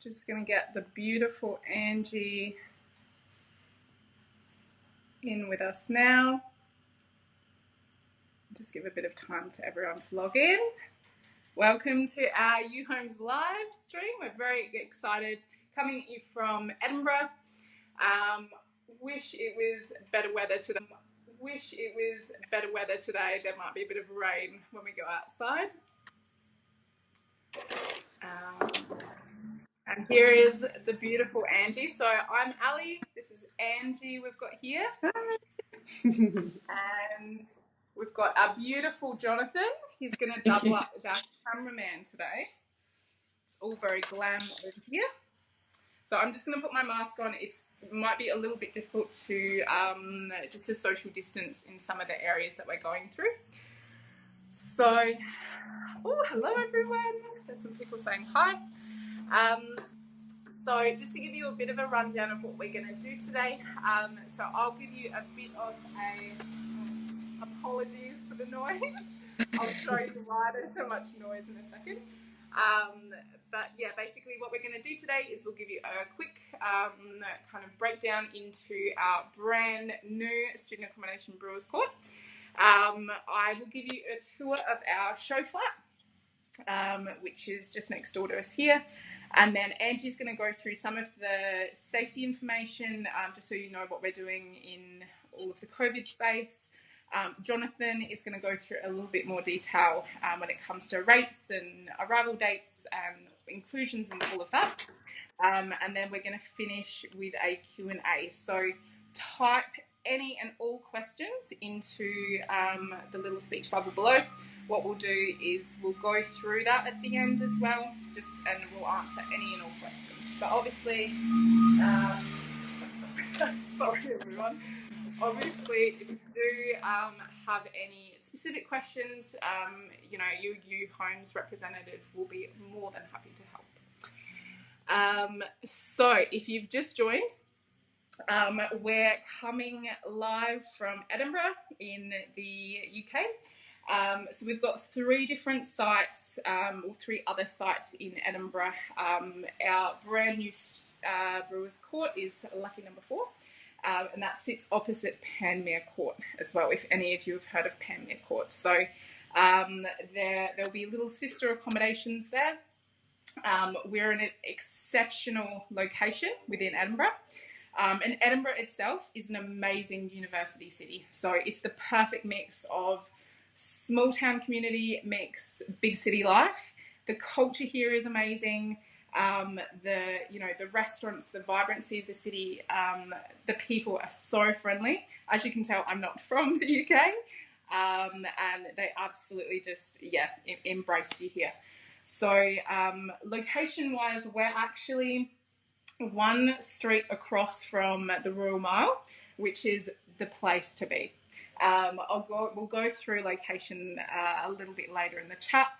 Just going to get the beautiful Angie in with us now. Just give a bit of time for everyone to log in. Welcome to our uhomes live stream. We're very excited coming at you from Edinburgh. Wish it was better weather today. There might be a bit of rain when we go outside. And here is the beautiful Angie. So I'm Ali. This is Angie we've got here. And we've got our beautiful Jonathan. He's going to double up as our cameraman today. It's all very glam over here. So I'm just going to put my mask on. It might be a little bit difficult to just to social distance in some of the areas that we're going through. So, oh, hello everyone. There's some people saying hi. So just to give you a bit of a rundown of what we're going to do today. So I'll give you a bit of apologies for the noise. I'll show you why there's so much noise in a second. But yeah, basically what we're going to do today is we'll give you a quick kind of breakdown into our brand new student accommodation Brewers Court. I will give you a tour of our show flat, which is just next door to us here. And then Angie's going to go through some of the safety information, just so you know what we're doing in all of the COVID space. Jonathan is going to go through a little bit more detail when it comes to rates and arrival dates and inclusions and all of that. And then we're going to finish with a Q&A. So type any and all questions into the little speech bubble below. What we'll do is we'll go through that at the end as well, and we'll answer any and all questions. But obviously, sorry everyone. Obviously, if you do have any specific questions, your uhomes representative will be more than happy to help. So if you've just joined, we're coming live from Edinburgh in the UK. So we've got 3 different sites, or 3 other sites in Edinburgh. Our brand new Brewers Court is lucky number 4. And that sits opposite Panmure Court as well, if any of you have heard of Panmure Court. So there'll be little sister accommodations there. We're in an exceptional location within Edinburgh. And Edinburgh itself is an amazing university city. So it's the perfect mix of small town community mix big city life. The culture here is amazing. The restaurants, the vibrancy of the city, the people are so friendly. As you can tell, I'm not from the UK, and they absolutely just, embrace you here. So, location-wise, we're actually 1 street across from the Royal Mile, which is the place to be. We'll go through location a little bit later in the chat.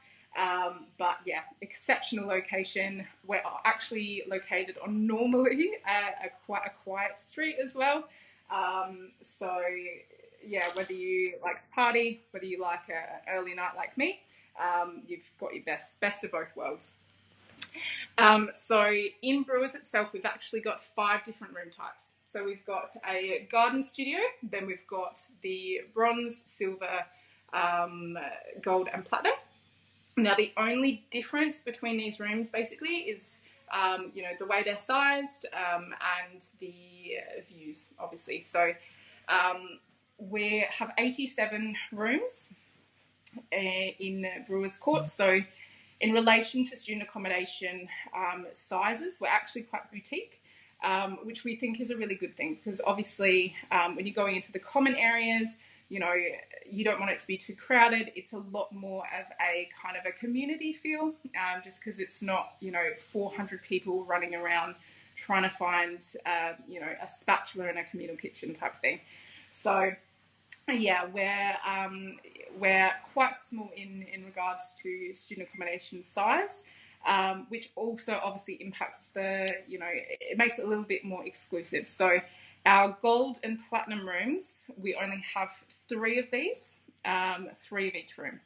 But yeah, exceptional location. We're actually located on normally quite a quiet street as well. So yeah, whether you like to party, whether you like an early night like me, you've got your best of both worlds. So in Brewers itself, we've actually got 5 different room types. So we've got a garden studio, then we've got the bronze, silver, gold and platinum. Now, the only difference between these rooms basically is, the way they're sized and the views, obviously. So we have 87 rooms in Brewers Court. So in relation to student accommodation sizes, we're actually quite boutique, which we think is a really good thing because obviously when you're going into the common areas, you don't want it to be too crowded. It's a lot more of a kind of a community feel, just because it's not, 400 people running around trying to find, a spatula in a communal kitchen type thing. So, yeah, we're quite small in regards to student accommodation size, which also obviously impacts it makes it a little bit more exclusive. So our gold and platinum rooms, we only have 3 of these, 3 of each room.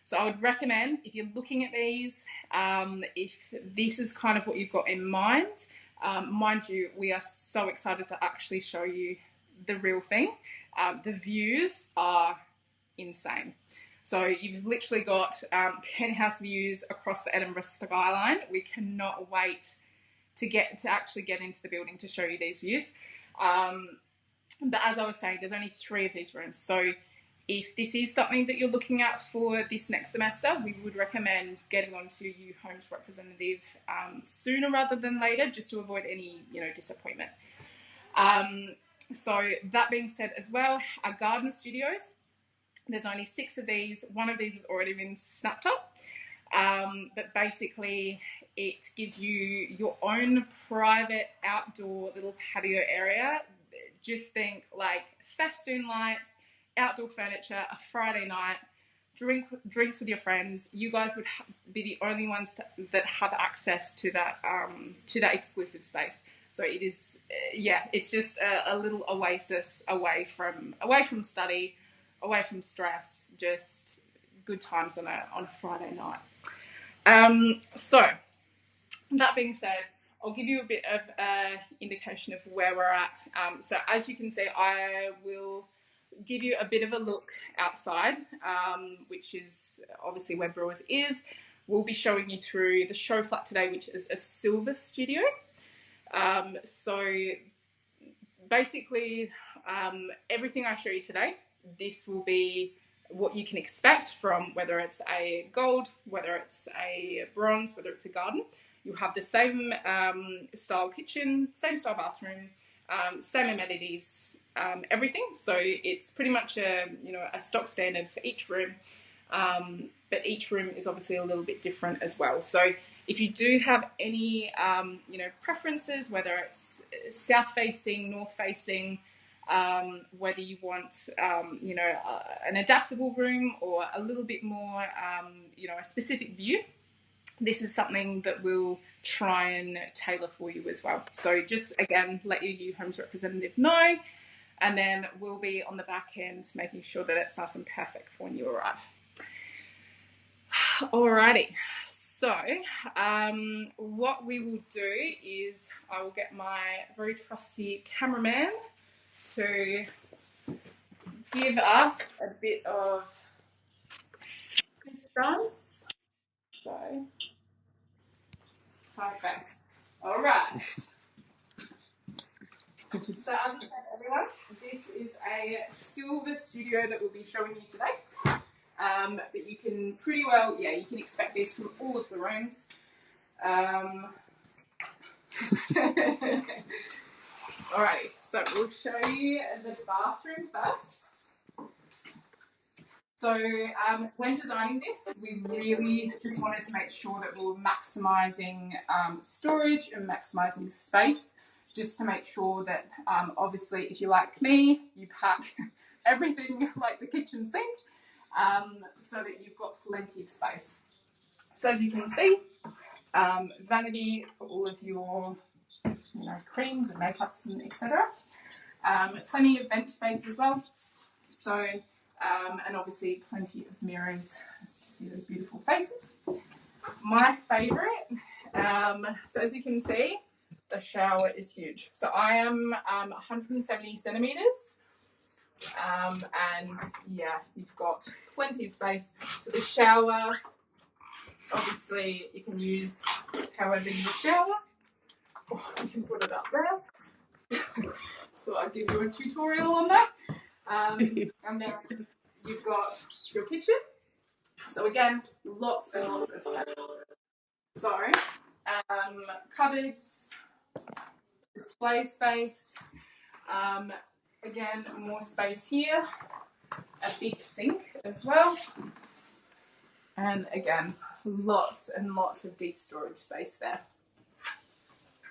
So I would recommend, if you're looking at these, if this is kind of what you've got in mind, mind you, we are so excited to actually show you the real thing. The views are insane. So you've literally got penthouse views across the Edinburgh skyline. We cannot wait to actually get into the building to show you these views. But as I was saying, there's only 3 of these rooms. So if this is something that you're looking at for this next semester, we would recommend getting onto uhomes representative sooner rather than later, just to avoid any disappointment. So that being said as well, our garden studios, there's only 6 of these. 1 of these has already been snapped up. But basically it gives you your own private outdoor little patio area. Just think like festoon lights, outdoor furniture, a Friday night, drinks with your friends. You guys would be the only ones that have access to that exclusive space. So it is, it's just a little oasis away from study, away from stress, just good times on a Friday night. So that being said, I'll give you a bit of indication of where we're at. So as you can see, I will give you a bit of a look outside, which is obviously where Brewers is. We'll be showing you through the show flat today, which is a silver studio. So basically, everything I show you today, this will be what you can expect from whether it's a gold, whether it's a bronze, whether it's a garden. You'll have the same style kitchen, same style bathroom, same amenities, everything. So it's pretty much a stock standard for each room, but each room is obviously a little bit different as well. So if you do have any preferences, whether it's south facing, north facing, whether you want an adaptable room or a little bit more a specific view, this is something that we'll try and tailor for you as well. So just again, let your uhomes representative know, and then we'll be on the back end making sure that it's nice and perfect for when you arrive. Alrighty, so what we will do is I will get my very trusty cameraman to give us a bit of distance. So, perfect. All right. So as I said, everyone, this is a silver studio that we'll be showing you today. But you can pretty well, you can expect this from all of the rooms. Alrighty, so we'll show you the bathroom first. So when designing this, we really just wanted to make sure that we were maximising storage and maximising space, just to make sure that obviously if you're like me, you pack everything like the kitchen sink, so that you've got plenty of space. So as you can see, vanity for all of your creams and makeups and etc. Plenty of bench space as well. So and obviously plenty of mirrors to see those beautiful faces. My favourite, so as you can see, the shower is huge. So I am 170 centimetres, and you've got plenty of space. So the shower, obviously you can use however you shower. You can put it up there. So I'll give you a tutorial on that. And then you've got your kitchen. So again, lots and lots of space. So cupboards, display space, again more space here, a big sink as well, and again lots and lots of deep storage space there.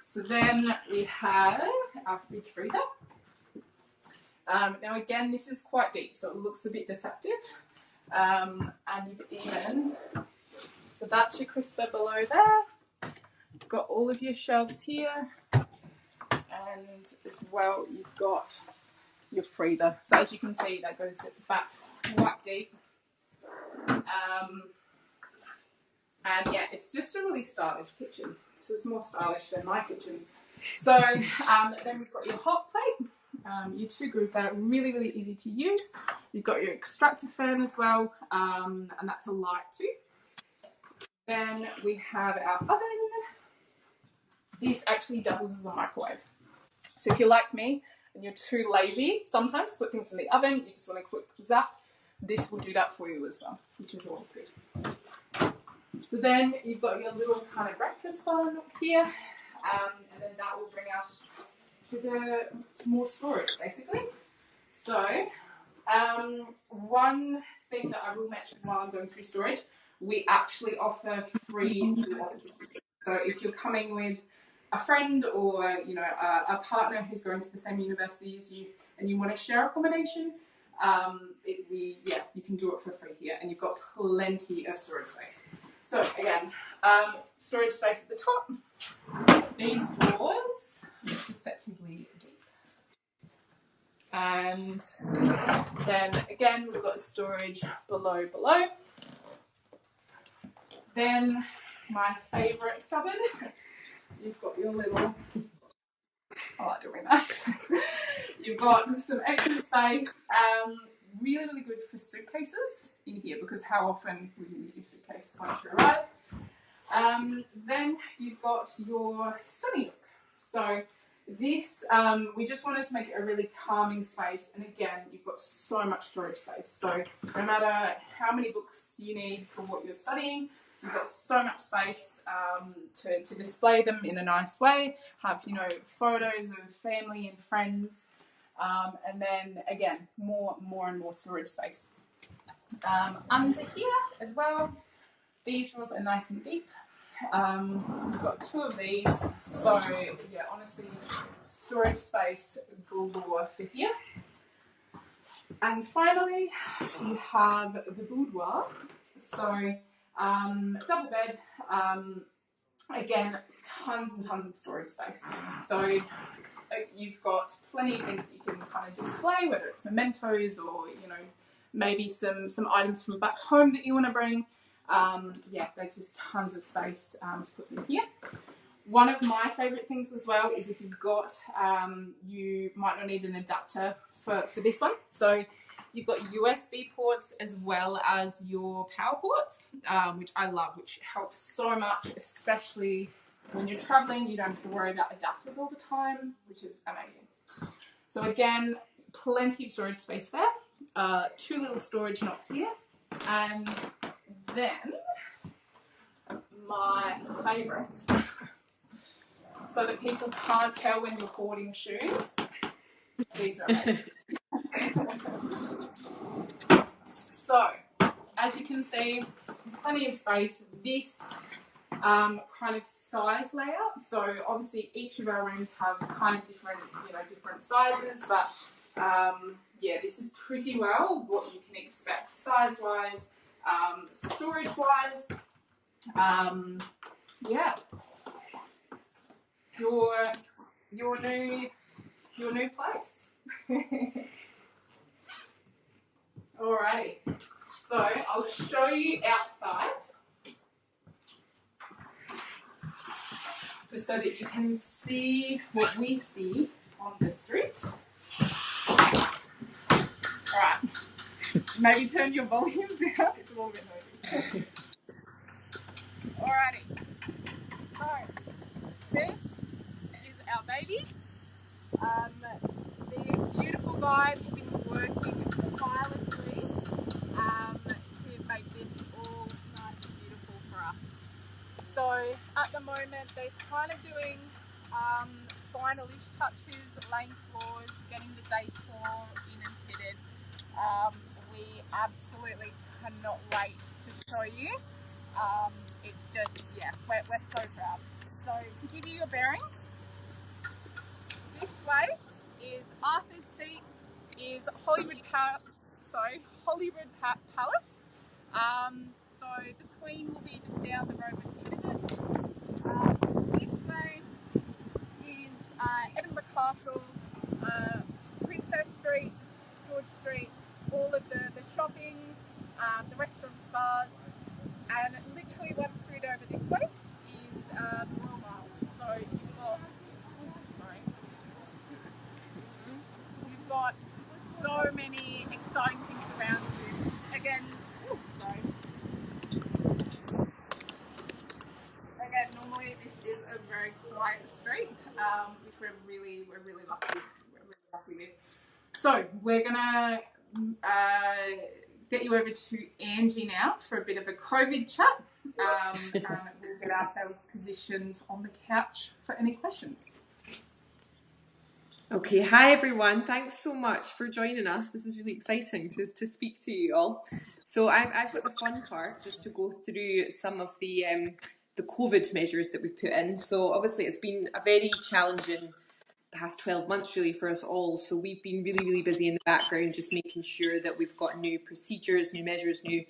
So then we have our fridge freezer. Now again, this is quite deep, so it looks a bit deceptive. And you've even, so that's your crisper below there. You've got all of your shelves here, and as well you've got your freezer. So as you can see, that goes back quite deep. And yeah, it's just a really stylish kitchen. So it's more stylish than my kitchen. So then we've got your hot plate. Your two grills there, really, really easy to use. You've got your extractor fan as well, and that's a light too. Then we have our oven. This actually doubles as a microwave. So if you're like me and you're too lazy sometimes to put things in the oven, you just want a quick zap, this will do that for you as well, which is always good. So then you've got your little kind of breakfast bun up here, and then that will bring us to more storage basically. So one thing that I will mention while I'm going through storage, we actually offer free dual. So if you're coming with a friend or a partner who's going to the same university as you and you want to share accommodation, you can do it for free here, and you've got plenty of storage space. So again, storage space at the top. These drawers are deceptively deep, and then again we've got storage below. Then my favourite cupboard. You've got your little. I like doing that. You've got some extra space. Really, really good for suitcases in here because how often will you need your suitcase once you arrive? Then you've got your study nook. So this, we just wanted to make it a really calming space. And again, you've got so much storage space. So no matter how many books you need for what you're studying, you've got so much space to display them in a nice way, have, photos of family and friends, and then, again, more and more storage space. Under here as well, these drawers are nice and deep. We've got two of these, so, yeah, honestly, storage space galore for here. And finally, you have the boudoir. So, double bed, again, tons and tons of storage space. So you've got plenty of things that you can kind of display, whether it's mementos or, maybe some items from back home that you want to bring. There's just tons of space to put in here. One of my favourite things as well is if you've got, you might not need an adapter for this one. So you've got USB ports as well as your power ports, which I love, which helps so much, especially when you're travelling. You don't have to worry about adapters all the time, which is amazing. So again, plenty of storage space there. Two little storage knots here. And then, my favourite, so that people can't tell when you're hoarding shoes, these are amazing. So, as you can see, plenty of space. This kind of size layout. So obviously each of our rooms have kind of different sizes, but this is pretty well what you can expect size-wise, storage-wise. Your new place. Alrighty, so I'll show you outside just so that you can see what we see on the street. Alright, maybe turn your volume down, it's a little bit noisy. Alrighty, so this is our baby. The beautiful guys have been working tirelessly to make this all nice and beautiful for us. So at the moment they're kind of doing final-ish touches, laying floors, getting the decor in and fitted. We absolutely cannot wait to show you. It's just, we're so proud. So to give you your bearings, this way is Arthur's Seat, is Hollywood Palace. So the Queen will be just down the road when she visits. This way is Edinburgh Castle, Princess Street, George Street, all of the shopping, the restaurants, bars, normally this is a very quiet street, which we're really lucky. We're really lucky with. So we're gonna get you over to Angie now for a bit of a COVID chat. And we'll get ourselves positioned on the couch for any questions. Okay, hi everyone. Thanks so much for joining us. This is really exciting to speak to you all. So I've got the fun part just to go through some of the COVID measures that we've put in. So obviously it's been a very challenging past 12 months really for us all. So we've been really busy in the background, just making sure that we've got new procedures, new measures, new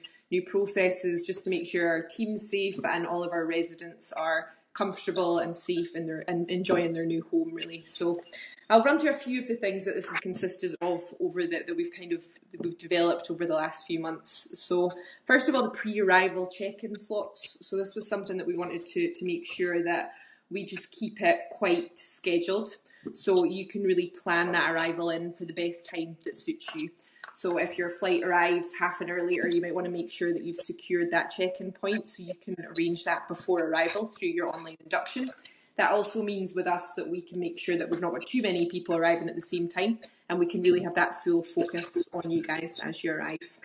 processes, just to make sure our team's safe and all of our residents are comfortable and safe and enjoying their new home really. So I'll run through a few of the things that this has consisted of over that we've developed over the last few months. So first of all, the pre-arrival check-in slots. So this was something that we wanted to make sure that we just keep it quite scheduled, so you can really plan that arrival in for the best time that suits you. So if your flight arrives half an hour later, you might want to make sure that you've secured that check-in point, so you can arrange that before arrival through your online induction. That also means with us that we can make sure that we've not got too many people arriving at the same time, and we can really have that full focus on you guys as you arrive.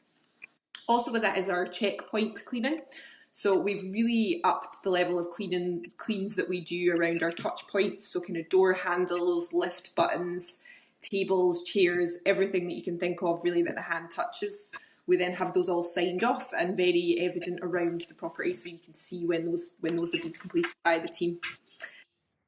Also with that is our checkpoint cleaning. So we've really upped the level of cleans that we do around our touch points. So kind of door handles, lift buttons, tables, chairs, everything that you can think of really that the hand touches. We then have those all signed off and very evident around the property, so you can see when those have been completed by the team.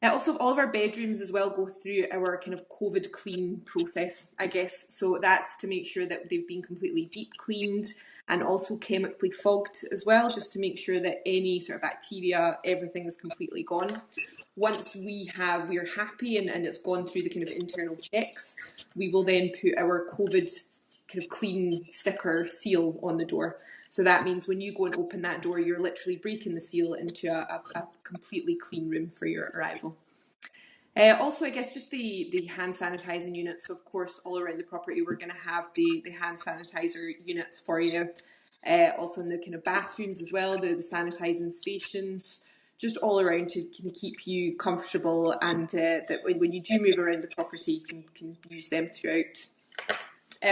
Also, all of our bedrooms as well go through our kind of COVID clean process, I guess. So that's to make sure that they've been completely deep cleaned and also chemically fogged as well, just to make sure that any sort of bacteria, everything is completely gone. Once we're happy and it's gone through the kind of internal checks, we will then put our COVID kind of clean sticker seal on the door. So that means when you go and open that door, you're literally breaking the seal into a completely clean room for your arrival. Also, I guess just the hand sanitising units. So of course, all around the property, we're going to have the hand sanitizer units for you. Also in the kind of bathrooms as well, the sanitising stations, just all around to kind of keep you comfortable, and that when you do move around the property, you can use them throughout.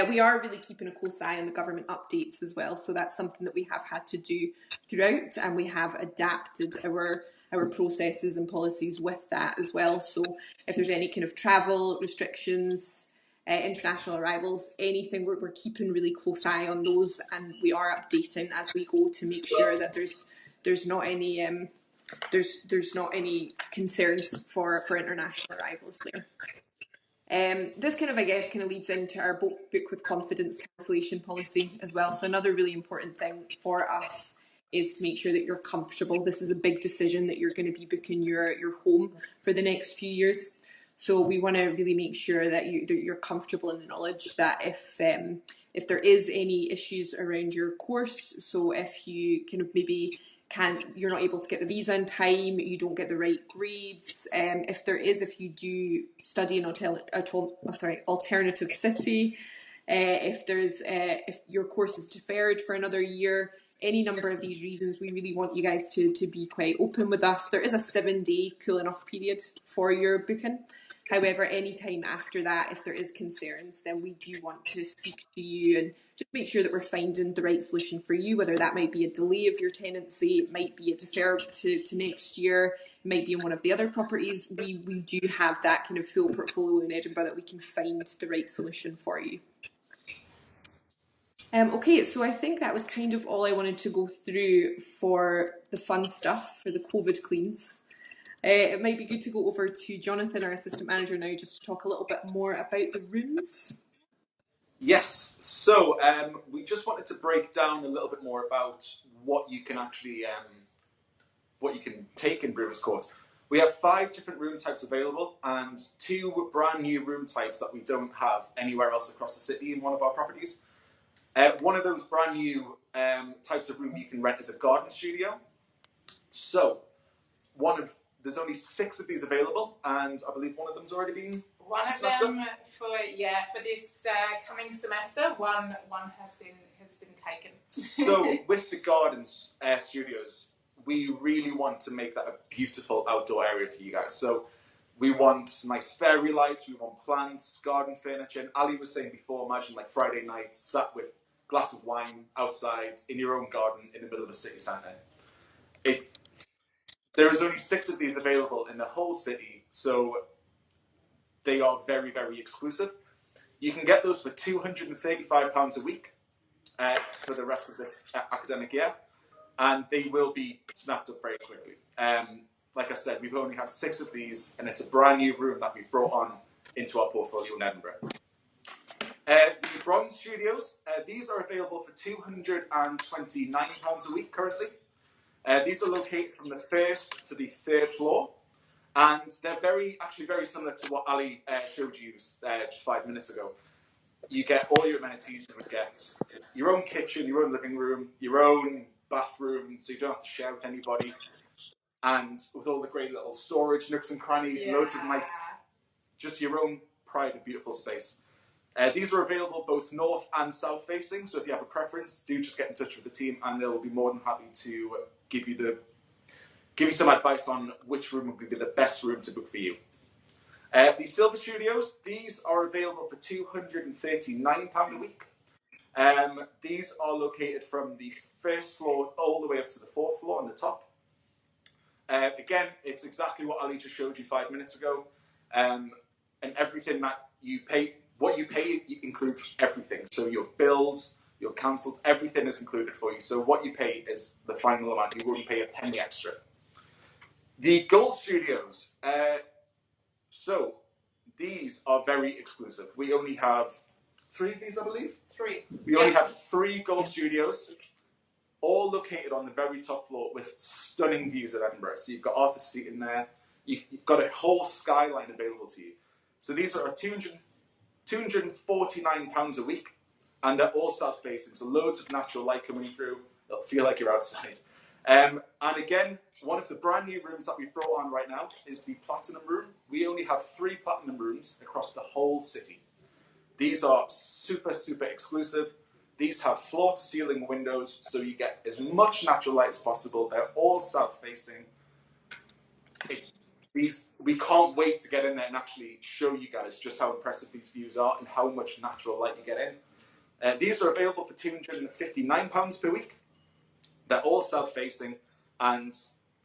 We are really keeping a close eye on the government updates as well, so that's something that we have had to do throughout, and we have adapted our processes and policies with that as well. So if there's any kind of travel restrictions, international arrivals, anything, we're keeping really close eye on those, and we are updating as we go to make sure that there's not any concerns for international arrivals there. This kind of leads into our book with confidence cancellation policy as well. So another really important thing for us is to make sure that you're comfortable. This is a big decision that you're going to be booking your home for the next few years. So we want to really make sure that you're comfortable in the knowledge that if there is any issues around your course, so if you kind of maybe you're not able to get the visa in time, you don't get the right grades, if you do study in alternative city, if your course is deferred for another year, any number of these reasons, we really want you guys to be quite open with us. There is a 7-day cooling off period for your booking. However, any time after that, if there is concerns, then we do want to speak to you and just make sure that we're finding the right solution for you, whether that might be a delay of your tenancy, it might be a defer to next year, it might be in one of the other properties. We do have that kind of full portfolio in Edinburgh that we can find the right solution for you. Okay, so I think that was kind of all I wanted to go through for the fun stuff, for the COVID cleans. It might be good to go over to Jonathan, our assistant manager now, just to talk a little bit more about the rooms. Yes, so we just wanted to break down a little bit more about what you can actually, what you can take in Brewer's Court. We have 5 different room types available and 2 brand new room types that we don't have anywhere else across the city in one of our properties. One of those brand new types of room you can rent is a garden studio. So there's only 6 of these available, and I believe one of them's already been snapped up. For this coming semester, one has been taken. So with the garden studios, we really want to make that a beautiful outdoor area for you guys. So we want nice fairy lights, we want plants, garden furniture. And Ali was saying before, imagine like Friday night, sat with a glass of wine outside in your own garden in the middle of a city centre. There is only 6 of these available in the whole city, so they are very, very exclusive. You can get those for £235 a week for the rest of this academic year, and they will be snapped up very quickly. Like I said, we've only had 6 of these, and it's a brand new room that we've brought on into our portfolio in Edinburgh. The Bronze Studios, these are available for £229 a week currently. These are located from the 1st to the 3rd floor, and they're actually very similar to what Ali showed you just 5 minutes ago. You get all your amenities. You would get your own kitchen, your own living room, your own bathroom, so you don't have to share with anybody. And with all the great little storage nooks and crannies, loads of nice, just your own private, beautiful space. These are available both north and south facing, so if you have a preference, do just get in touch with the team, and they'll be more than happy to give you some advice on which room would be the best room to book for you. The Silver Studios, these are available for £239 a week. These are located from the 1st floor all the way up to the 4th floor on the top. Again, it's exactly what Ali just showed you 5 minutes ago. And everything that you pay, what you pay includes everything. So your bills, your council, everything is included for you. So what you pay is the final amount. You wouldn't pay a penny extra. The Gold Studios. So these are very exclusive. We only have 3 of these, I believe. 3. We only have 3 Gold Studios, all located on the very top floor with stunning views of Edinburgh. So you've got Arthur's Seat in there. You've got a whole skyline available to you. So these are £249 a week, and they're all south-facing. So loads of natural light coming through. It'll feel like you're outside. And again, one of the brand new rooms that we've brought on right now is the Platinum Room. We only have 3 Platinum Rooms across the whole city. These are super, super exclusive. These have floor-to-ceiling windows, so you get as much natural light as possible. They're all south-facing. We can't wait to get in there and actually show you guys just how impressive these views are and how much natural light you get in. These are available for £259 per week. They're all south-facing, and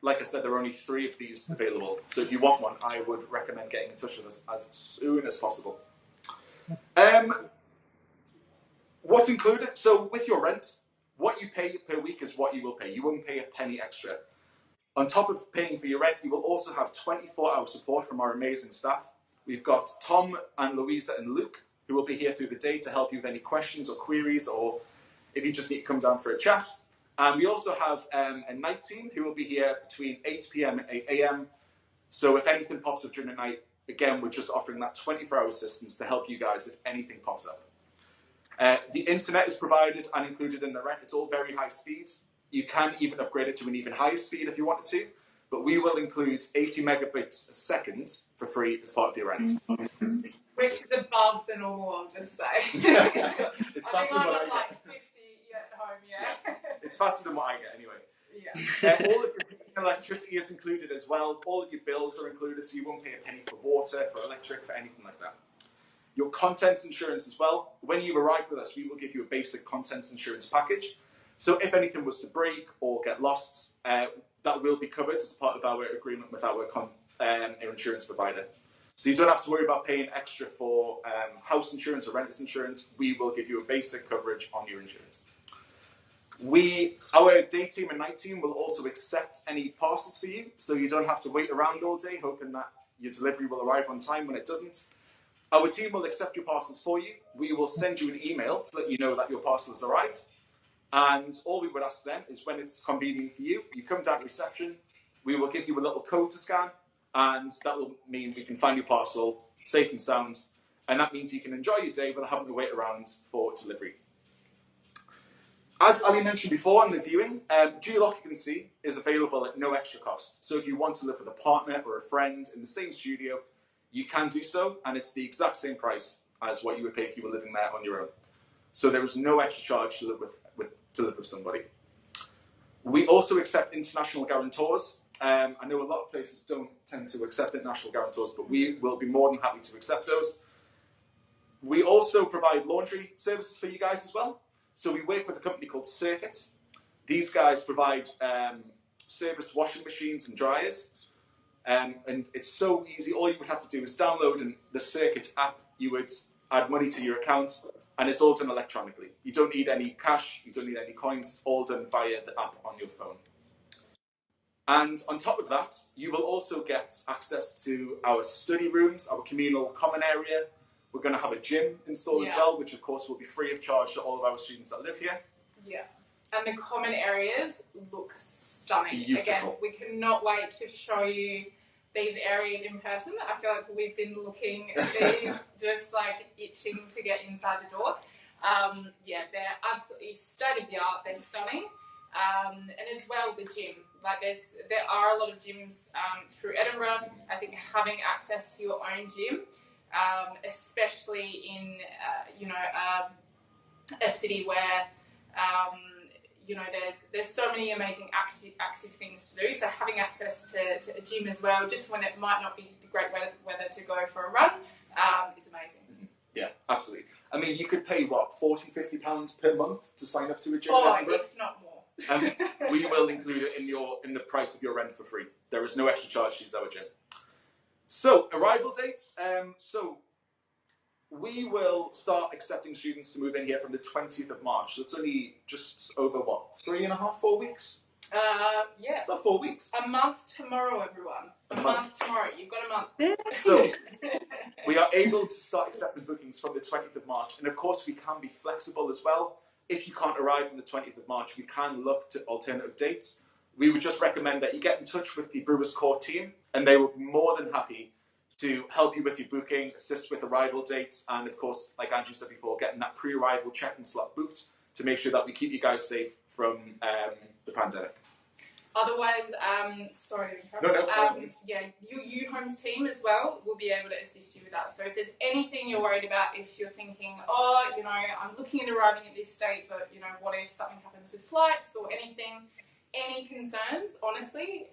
like I said, there are only 3 of these available. So if you want one, I would recommend getting in touch with us as soon as possible. What's included? So with your rent, what you pay per week is what you will pay. You won't pay a penny extra. On top of paying for your rent, you will also have 24-hour support from our amazing staff. We've got Tom and Louisa and Luke, who will be here through the day to help you with any questions or queries, or if you just need to come down for a chat. And we also have a night team who will be here between 8 p.m. and 8 a.m. So if anything pops up during the night, again, we're just offering that 24-hour assistance to help you guys if anything pops up. The internet is provided and included in the rent. It's all very high speed. You can even upgrade it to an even higher speed if you wanted to, but we will include 80 megabits a second for free as part of your rent. Which is above the normal, I'll just say. It's faster than what I get. Like 50 at home, yeah. It's faster than what I get anyway. Yeah. All of your electricity is included as well. All of your bills are included, so you won't pay a penny for water, for electric, for anything like that. Your contents insurance as well. When you arrive with us, we will give you a basic contents insurance package. So if anything was to break or get lost, that will be covered as part of our agreement with our insurance provider. So you don't have to worry about paying extra for house insurance or renters insurance. We will give you a basic coverage on your insurance. Our day team and night team will also accept any parcels for you, so you don't have to wait around all day hoping that your delivery will arrive on time when it doesn't. Our team will accept your parcels for you. We will send you an email to let you know that your parcel has arrived. And all we would ask then is when it's convenient for you, you come down to reception, we will give you a little code to scan, and that will mean we can find your parcel safe and sound, and that means you can enjoy your day without having to wait around for delivery. As Ali mentioned before on the viewing, dual occupancy is available at no extra cost. So if you want to live with a partner or a friend in the same studio, you can do so, and it's the exact same price as what you would pay if you were living there on your own. So there is no extra charge to live with somebody. We also accept international guarantors. I know a lot of places don't tend to accept international guarantors, but we will be more than happy to accept those. We also provide laundry services for you guys as well. So we work with a company called Circuit. These guys provide service washing machines and dryers. And it's so easy. All you would have to do is download the Circuit app. You would add money to your account, and it's all done electronically. You don't need any cash. You don't need any coins. It's all done via the app on your phone. And on top of that, you will also get access to our study rooms, our communal common area. We're going to have a gym installed as well, which of course will be free of charge to all of our students that live here. Yeah. And the common areas look stunning. Beautiful. Again, we cannot wait to show you these areas in person. I feel like we've been looking at these, just like itching to get inside the door. Yeah, they're absolutely state of the art. They're stunning. And as well, the gym. Like there are a lot of gyms through Edinburgh. I think having access to your own gym, especially in a city where there's so many amazing active things to do. So having access to a gym as well, just when it might not be the great weather to go for a run, is amazing. Yeah, absolutely. I mean, you could pay what, £40-50 per month to sign up to a gym. Oh, if not more. We will include it in the price of your rent for free. There is no extra charge to use our gym. So, arrival dates. So we will start accepting students to move in here from the 20th of March. So it's only just over, 3.5, 4 weeks? Yeah. It's about 4 weeks. A month tomorrow, everyone. A month tomorrow. You've got a month. So we are able to start accepting bookings from the 20th of March. And of course, we can be flexible as well. If you can't arrive on the 20th of March, we can look to alternative dates. We would just recommend that you get in touch with the Brewers Court team, and they will be more than happy to help you with your booking, assist with arrival dates, and of course, like Andrew said before, getting that pre-arrival check-in slot booked to make sure that we keep you guys safe from the pandemic. Otherwise, sorry to interrupt. Yeah, your uhomes team as well will be able to assist you with that. So if there's anything you're worried about, if you're thinking, I'm looking at arriving at this date, but what if something happens with flights or anything, any concerns, honestly,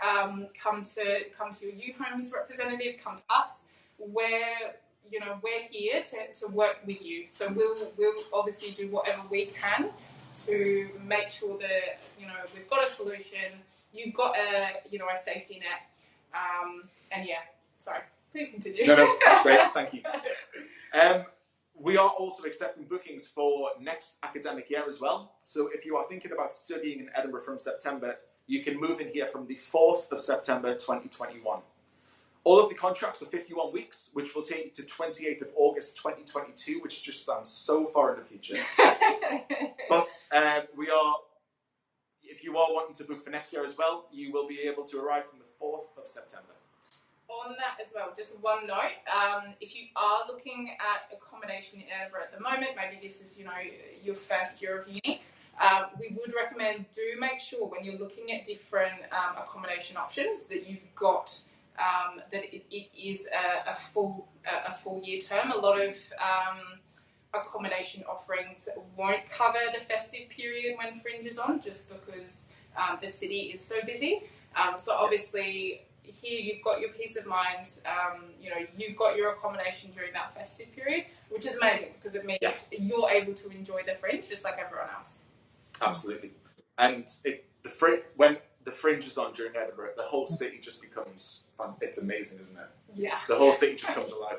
come to your uhomes representative, come to us. We're here to work with you. So we'll obviously do whatever we can to make sure that we've got a solution. You've got a safety net, and yeah. Sorry, please continue. No, that's great. Thank you. We are also accepting bookings for next academic year as well. So if you are thinking about studying in Edinburgh from September, you can move in here from the 4th of September 2021. All of the contracts are 51 weeks, which will take you to 28th of August 2022, which just sounds so far in the future. But if you are wanting to book for next year as well, you will be able to arrive from the 4th of September. On that as well, just one note, if you are looking at accommodation in Edinburgh at the moment, maybe this is, your first year of uni, we would recommend do make sure when you're looking at different accommodation options that you've got, that it is a full year term. A lot of accommodation offerings won't cover the festive period when Fringe is on, just because the city is so busy. So obviously here you've got your peace of mind. You've got your accommodation during that festive period, which is amazing because it means you're able to enjoy the Fringe just like everyone else. Absolutely. And when the Fringe is on during Edinburgh, the whole city just becomes it's amazing, isn't it? Yeah. The whole city just comes alive.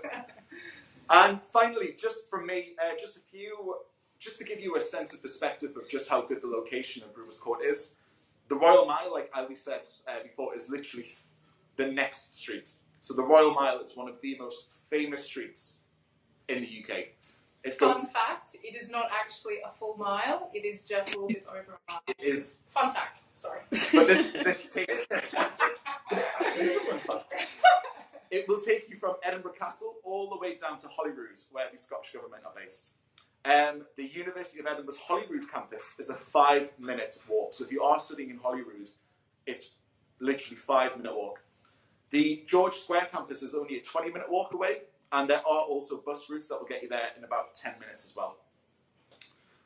And finally, just from me, just to give you a sense of perspective of just how good the location of Brewers Court is. The Royal Mile, like Ali said before, is literally the next street. So the Royal Mile is one of the most famous streets in the UK. Fun fact, it is not actually a full mile, it is just a little bit over a mile. It is. Fun fact, sorry. But this takes... Actually, it's a fun fact. It will take you from Edinburgh Castle all the way down to Holyrood, where the Scottish Government are based. The University of Edinburgh's Holyrood campus is a 5-minute walk. So if you are studying in Holyrood, it's literally 5-minute walk. The George Square campus is only a 20-minute walk away, and there are also bus routes that will get you there in about 10 minutes as well.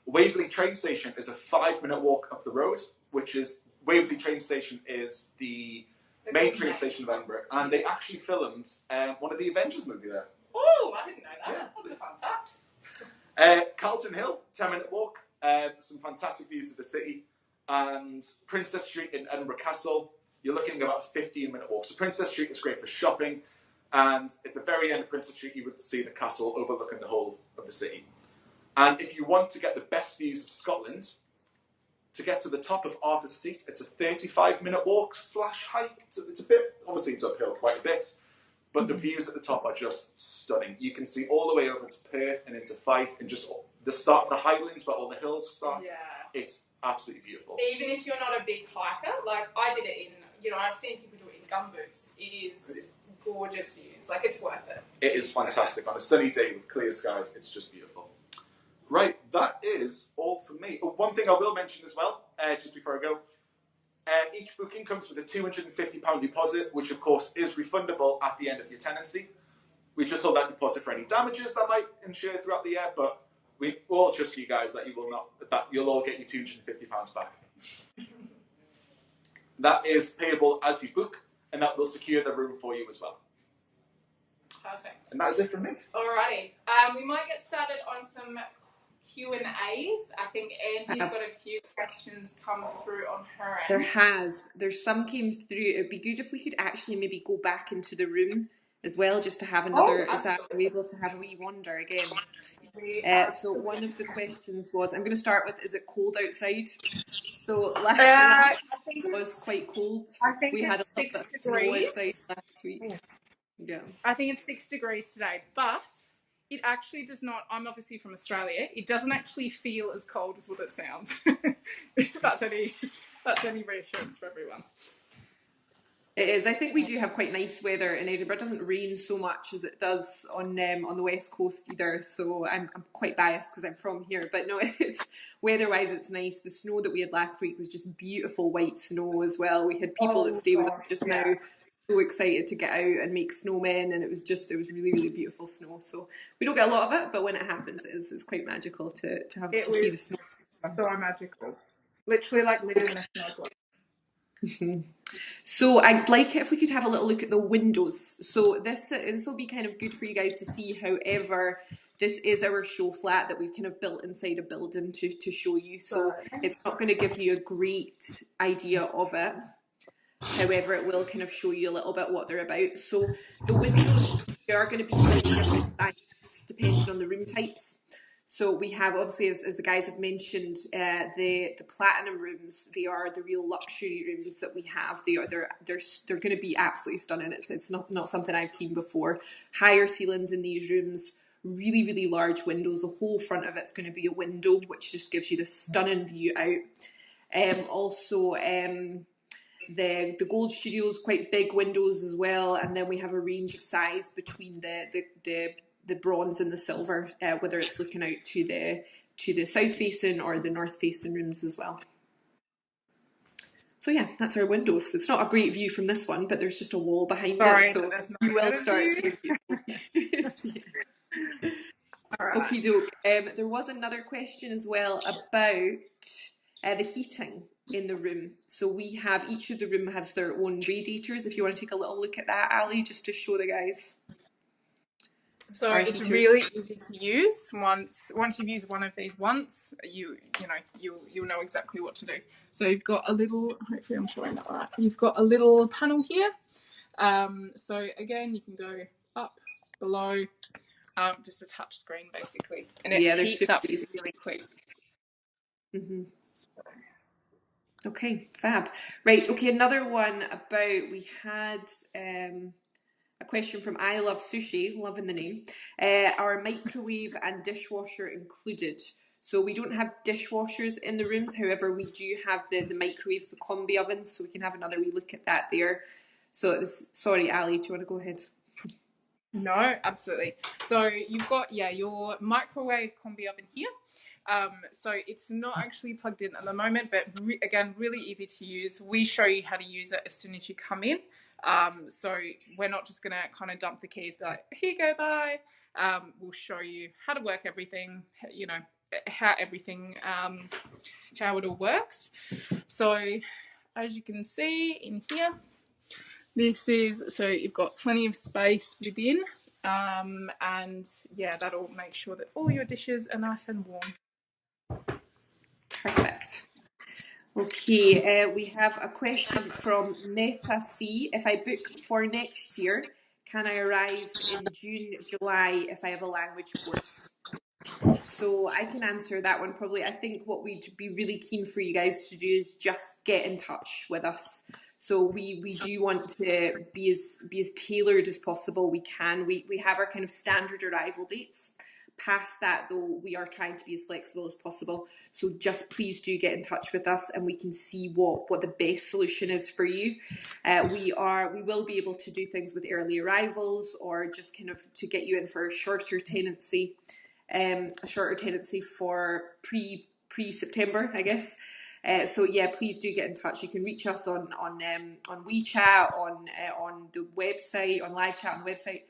Waverley train station is a 5-minute walk up the road, which is Waverley train station is the main train station of Edinburgh, and they actually filmed one of the Avengers movie there. Oh, I didn't know that. Yeah. That's a fun fact. Carlton Hill, 10-minute walk, some fantastic views of the city, and Princess Street in Edinburgh Castle, you're looking at about a 15-minute walk. So Princess Street is great for shopping, and at the very end of Princess Street, you would see the castle overlooking the whole of the city. And if you want to get the best views of Scotland, to get to the top of Arthur's Seat, it's a 35-minute walk / hike. It's a bit, obviously it's uphill quite a bit, but the views at the top are just stunning. You can see all the way over to Perth and into Fife, and just the start of the Highlands where all the hills start. Yeah. It's absolutely beautiful. Even if you're not a big hiker, like I did it in, I've seen people do it in gumboots. It is gorgeous views. Like, it's worth it. It is fantastic. On a sunny day with clear skies, it's just beautiful. Right, that is all for me. Oh, one thing I will mention as well, just before I go, each booking comes with a £250 deposit, which of course is refundable at the end of your tenancy. We just hold that deposit for any damages that might ensure throughout the year, but we all trust you guys that you'll all get your £250 back. That is payable as you book, and that will secure the room for you as well. Perfect. And that is it from me. Alrighty. We might get started on some Q&As. I think Angie's got a few questions come through on her end. There's some came through. It'd be good if we could actually maybe go back into the room as well, just to have another, are we able to have a wee wander again? So one of the questions was, I'm going to start with, is it cold outside? So last week was quite cold. I think we had a little bit of snow outside last week. Yeah. I think it's 6 degrees today, but it actually does not, I'm obviously from Australia, it doesn't actually feel as cold as what it sounds. If that's any reassurance for everyone. It is. I think we do have quite nice weather in Edinburgh. It doesn't rain so much as it does on the west coast either. So I'm quite biased because I'm from here. But no, it's weather-wise, it's nice. The snow that we had last week was just beautiful white snow as well. We had people that stay with us just now, so excited to get out and make snowmen, and it was really, really beautiful snow. So we don't get a lot of it, but when it happens, it's quite magical to see the snow. So magical. Literally like living in a snowflake. So I'd like it if we could have a little look at the windows. So this will be kind of good for you guys to see. However, this is our show flat that we've kind of built inside a building to show you. So it's not going to give you a great idea of it. However, it will kind of show you a little bit what they're about. So the windows, they are going to be slightly different sizes depending on the room types. So we have, obviously, as the guys have mentioned, the platinum rooms. They are the real luxury rooms that we have. They're going to be absolutely stunning. It's not something I've seen before. Higher ceilings in these rooms, really, really large windows. The whole front of it's going to be a window, which just gives you this stunning view out. The gold studios, quite big windows as well, and then we have a range of size between the bronze and the silver, whether it's looking out to the south facing or the north facing rooms as well. So yeah, that's our windows. It's not a great view from this one, but there's just a wall behind it, so you will start seeing beautiful. Okie doke. There was another question as well about the heating in the room. So we have, each of the room has their own radiators. If you want to take a little look at that, Ali, just to show the guys. So it's really easy to use. Once you've used one of these once, you'll know exactly what to do. So you've got a little, hopefully I'm showing that right. You've got a little panel here. So again, you can go up, below, just a touch screen basically, and it heats up really quick. Mm-hmm. Okay, fab. Right. Okay, another one about, we had a question from I Love Sushi, loving the name. Are microwave and dishwasher included? So we don't have dishwashers in the rooms, however we do have the microwaves, the combi ovens, so we can have another wee look at that there. So sorry Ali, do you want to go ahead? No, absolutely. So you've got your microwave combi oven here. So it's not actually plugged in at the moment, but again, really easy to use. We show you how to use it as soon as you come in. So we're not just going to kind of dump the keys, be like, here you go, bye. We'll show you how to work everything, how it all works. So as you can see in here, this is, so you've got plenty of space within, and yeah, that'll make sure that all your dishes are nice and warm. Perfect. Okay, we have a question from Neta C. If I book for next year, can I arrive in June, July if I have a language course? So I can answer that one probably. I think what we'd be really keen for you guys to do is just get in touch with us. So we do want to be as tailored as possible. We have our kind of standard arrival dates. Past that though, we are trying to be as flexible as possible. So just please do get in touch with us and we can see what the best solution is for you. We will be able to do things with early arrivals or just kind of to get you in for a shorter tenancy for pre-September, I guess. So yeah, please do get in touch. You can reach us on WeChat, on the website, on live chat on the website.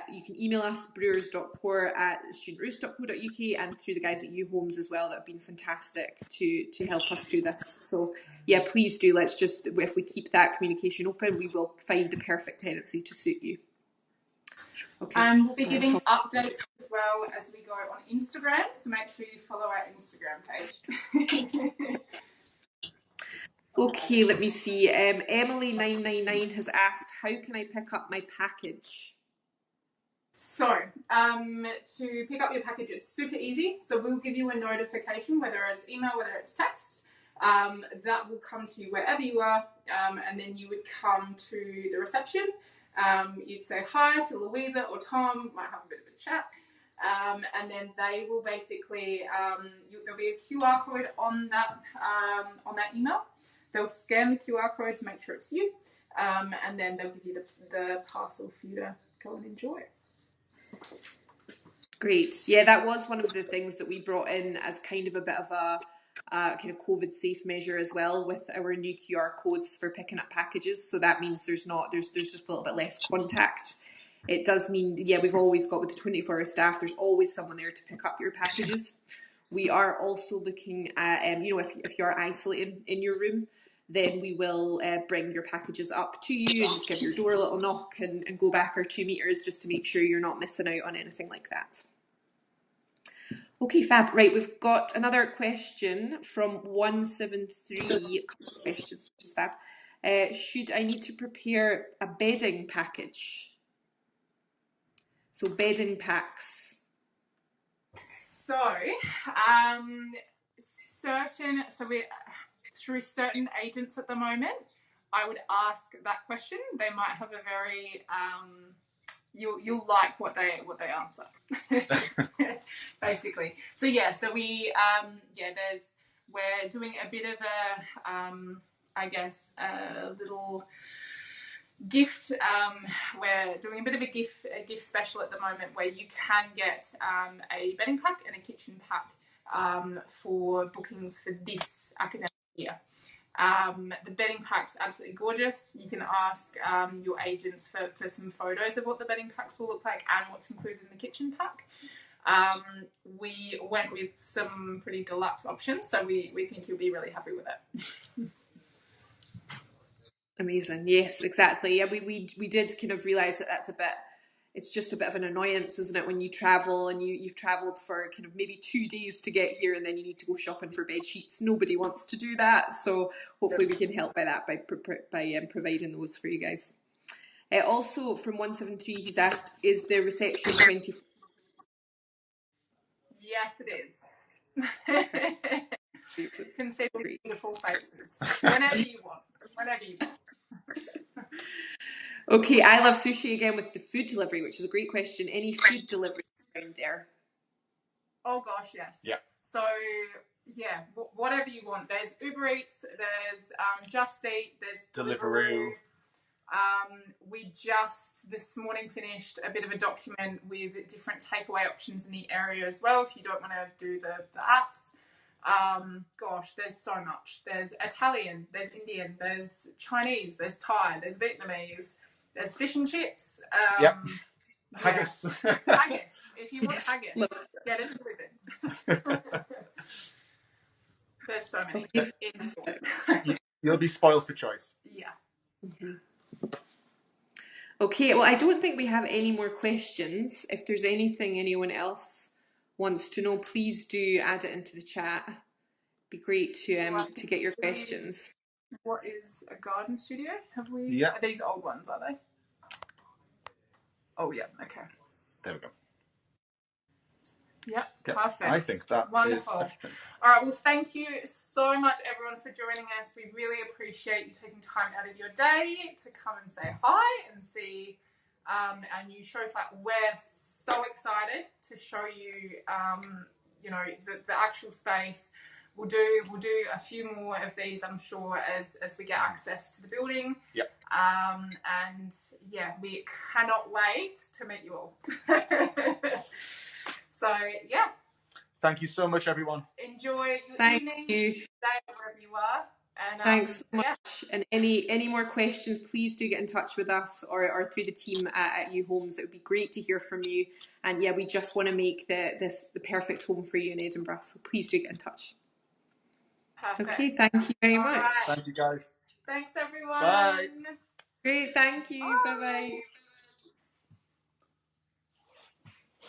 You can email us brewers.core@studentroost.co.uk and through the guys at uhomes as well that have been fantastic to help us do this. So yeah, please do. Let's just, if we keep that communication open, we will find the perfect tenancy to suit you. Okay. And we'll be giving updates as well as we go on Instagram, so make sure you follow our Instagram page. Okay, let me see. Emily999 has asked, how can I pick up my package? So, to pick up your package, it's super easy. So we'll give you a notification, whether it's email, whether it's text. That will come to you wherever you are, and then you would come to the reception. You'd say hi to Louisa or Tom, might have a bit of a chat, and then they will basically, there'll be a QR code on that email. They'll scan the QR code to make sure it's you, and then they'll give you the parcel for you to go and enjoy. Great. Yeah, that was one of the things that we brought in as kind of a bit of a kind of COVID safe measure as well with our new QR codes for picking up packages. So that means there's just a little bit less contact. It does mean, yeah, we've always got with the 24-hour staff, there's always someone there to pick up your packages. We are also looking at, if you're isolating in your room, then we will bring your packages up to you and just give your door a little knock and go back our 2 meters just to make sure you're not missing out on anything like that. Okay, fab. Right, we've got another question from 173. A couple of questions, which is fab. Should I need to prepare a bedding package? So bedding packs. So, through certain agents at the moment, I would ask that question. They might have a very you'll like what they answer, basically. So yeah, so we're doing a bit of a little gift. We're doing a bit of a gift special at the moment where you can get a bedding pack and a kitchen pack for bookings for this academic year. The bedding pack's absolutely gorgeous. You can ask your agents for some photos of what the bedding packs will look like and what's included in the kitchen pack. We went with some pretty deluxe options, so we think you'll be really happy with it. Amazing. Yes, exactly. Yeah, we did kind of realise it's just a bit of an annoyance, isn't it, when you travel and you've travelled for kind of maybe 2 days to get here and then you need to go shopping for bed sheets. Nobody wants to do that, so hopefully we can help by that by providing those for you guys. Also from 173, he's asked, is the reception 24? Yes, it is. You can see the beautiful faces whenever you want. Okay, I love sushi again with the food delivery, which is a great question. Any food delivery around there? Oh gosh, yes. Yeah. So yeah, whatever you want. There's Uber Eats, there's Just Eat, there's Deliveroo. We just this morning finished a bit of a document with different takeaway options in the area as well. If you don't want to do the apps. Gosh, there's so much. There's Italian, there's Indian, there's Chinese, there's Thai, there's Vietnamese, there's fish and chips. Yep. Haggis. Yeah. Haggis. If you want haggis, get it delivered. There's so many. You'll be spoiled for choice. Yeah. Okay, well, I don't think we have any more questions. If there's anything anyone else wants to know, please do add it into the chat. It'd be great to get your questions. What is a garden studio? Have we? Yeah. Are these old ones, are they? Oh, yeah. Okay. There we go. Yep, Yep, perfect. I think that wonderful. is everything. All right, well, thank you so much, everyone, for joining us. We really appreciate you taking time out of your day to come and say hi and see our new show flat. We're so excited to show you, the actual space. We'll do a few more of these, I'm sure, as we get access to the building. Yep. And yeah, we cannot wait to meet you all. So yeah. Thank you so much, everyone. Enjoy your Thank evening, you. day, wherever you are. And Thanks so yeah. much. And any more questions, please do get in touch with us or through the team at uhomes. It would be great to hear from you. And yeah, we just want to make this the perfect home for you in Edinburgh. So please do get in touch. Perfect. Okay, thank you very much. Right. Thank you, guys. Thanks, everyone. Bye. Great, thank you. Bye bye.